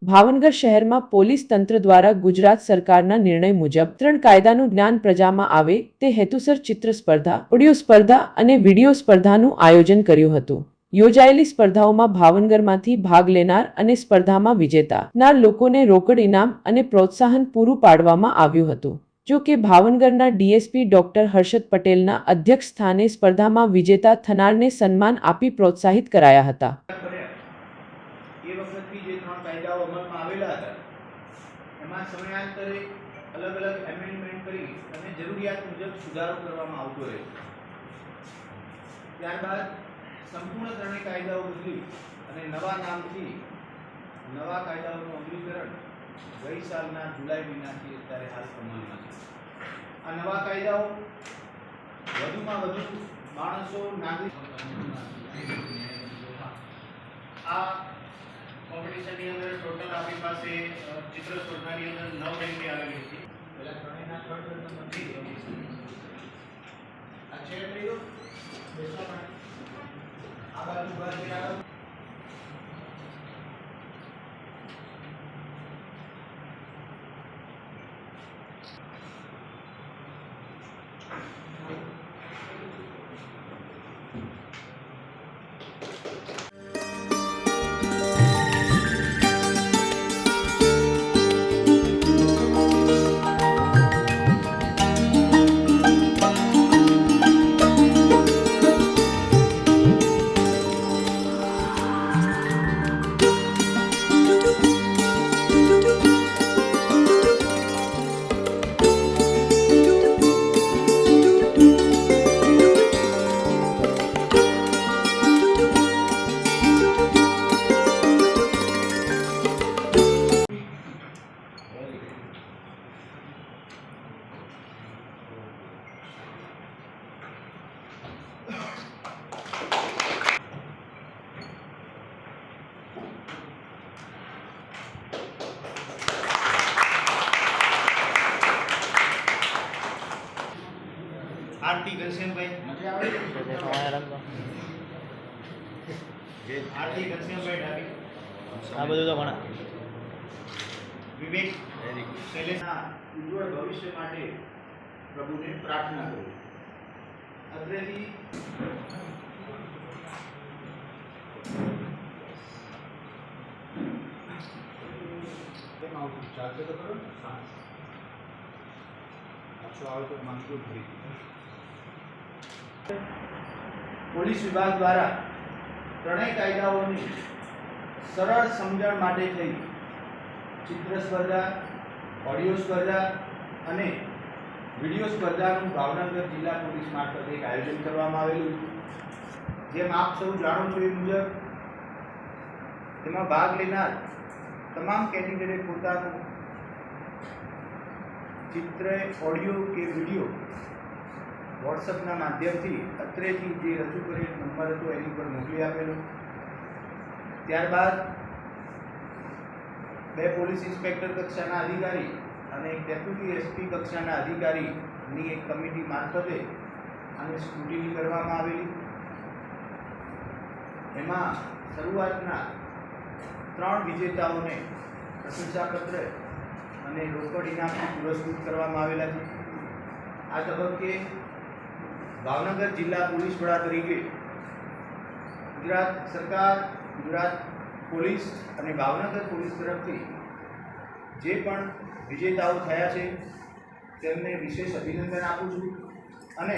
ભાવનગર શહેરમાં પોલીસ તંત્ર દ્વારા ગુજરાત સરકારના નિર્ણય મુજબ 3 કાયદાનું જ્ઞાન પ્રજામાં આવે તે હેતુસર ચિત્ર સ્પર્ધા, ઓડિયો સ્પર્ધા અને વિડિયો સ્પર્ધાનું આયોજન કર્યું હતું। યોજાયેલી સ્પર્ધાઓમાં ભાવનગરમાંથી ભાગ લેનાર અને સ્પર્ધામાં વિજેતા લોકોને રોકડ ઇનામ અને પ્રોત્સાહન પૂરું પાડવામાં આવ્યું હતું। જો કે ભાવનગરના ડીએસપી ડોક્ટર હર્ષદ પટેલના અધ્યક્ષ સ્થાને સ્પર્ધામાં વિજેતા થનારને સન્માન આપી પ્રોત્સાહિત કરાયા હતા। એ વખતથી જે 3 કાયદાઓ અમલમાં આવેલા હતા એમાં સમયાંતરે અલગ અલગ એમેન્ડમેન્ટ કરી અને જરૂરિયાત મુજબ સુધારો કરવામાં આવતો રહ્યો। ત્યારબાદ સંપૂર્ણ 3 કાયદાઓ બદલી અને નવા નામથી નવા કાયદાઓનું અમલીકરણ ગઈ સાલના જુલાઈ મહિનાથી અત્યારે હાલ અમલમાં છે। આ નવા કાયદાઓ વધુમાં વધુ માણસો નાગરિક આ કોમ્પિટિશનની અંદર ટોટલ આપણી પાસે ચિત્ર સ્પર્ધાની અંદર 9 એન્ટ્રી આવેલી હતી। પહેલા ત્રણેયના થર્ડ નંબર નથી આ છે એટલે બેસવા માટે આ બાજુ બાજુ આગળ आरती घनश्यामભાई मजा આવે જે आरती घनश्यामભાई ડાબી આ બધું તો ભણા વિવેક શૈલેષના ઉજ્જવળ ભવિષ્ય માટે પ્રભુને પ્રાર્થના કરું। અત્રેથી ચાલશે તો કરો ને પાછો આવે તો માંગતું ભરી પોલીસ વિભાગ દ્વારા 3 કાયદાઓની સરળ સમજણ માટે થઈ ચિત્ર સ્પર્ધા, ઓડિયો સ્પર્ધા અને વિડિયો સ્પર્ધાનું ભાવનગર જિલ્લા પોલીસ મારફતે એક આયોજન કરવામાં આવેલું। જેમ આપ સૌ જાણો છો એ મુજબ તેમાં ભાગ લેનાર તમામ કેટેગરીએ પોતાનું ચિત્ર, ઓડિયો કે વિડિયો વોટ્સઅપના માધ્યમથી અત્રેથી જે રજૂ કરેલ નંબર હતો એની પર મોકલી આપેલો। ત્યારબાદ 2 પોલીસ ઇન્સ્પેક્ટર કક્ષાના અધિકારી અને એક ડેપ્યુટી એસપી કક્ષાના અધિકારીની એક કમિટી મારફતે આની સ્ક્રુટિની કરવામાં આવેલી। એમાં શરૂઆતના 3 વિજેતાઓને પ્રશંસાપત્ર અને રોકડ ઇનામથી પુરસ્કૃત કરવામાં આવેલા છે। આ તબક્કે ભાવનગર જિલ્લા પોલીસ વડા તરીકે ગુજરાત સરકાર, ગુજરાત પોલીસ અને ભાવનગર પોલીસ તરફથી જે પણ વિજેતાઓ થયા છે તેમને વિશેષ અભિનંદન આપું છું અને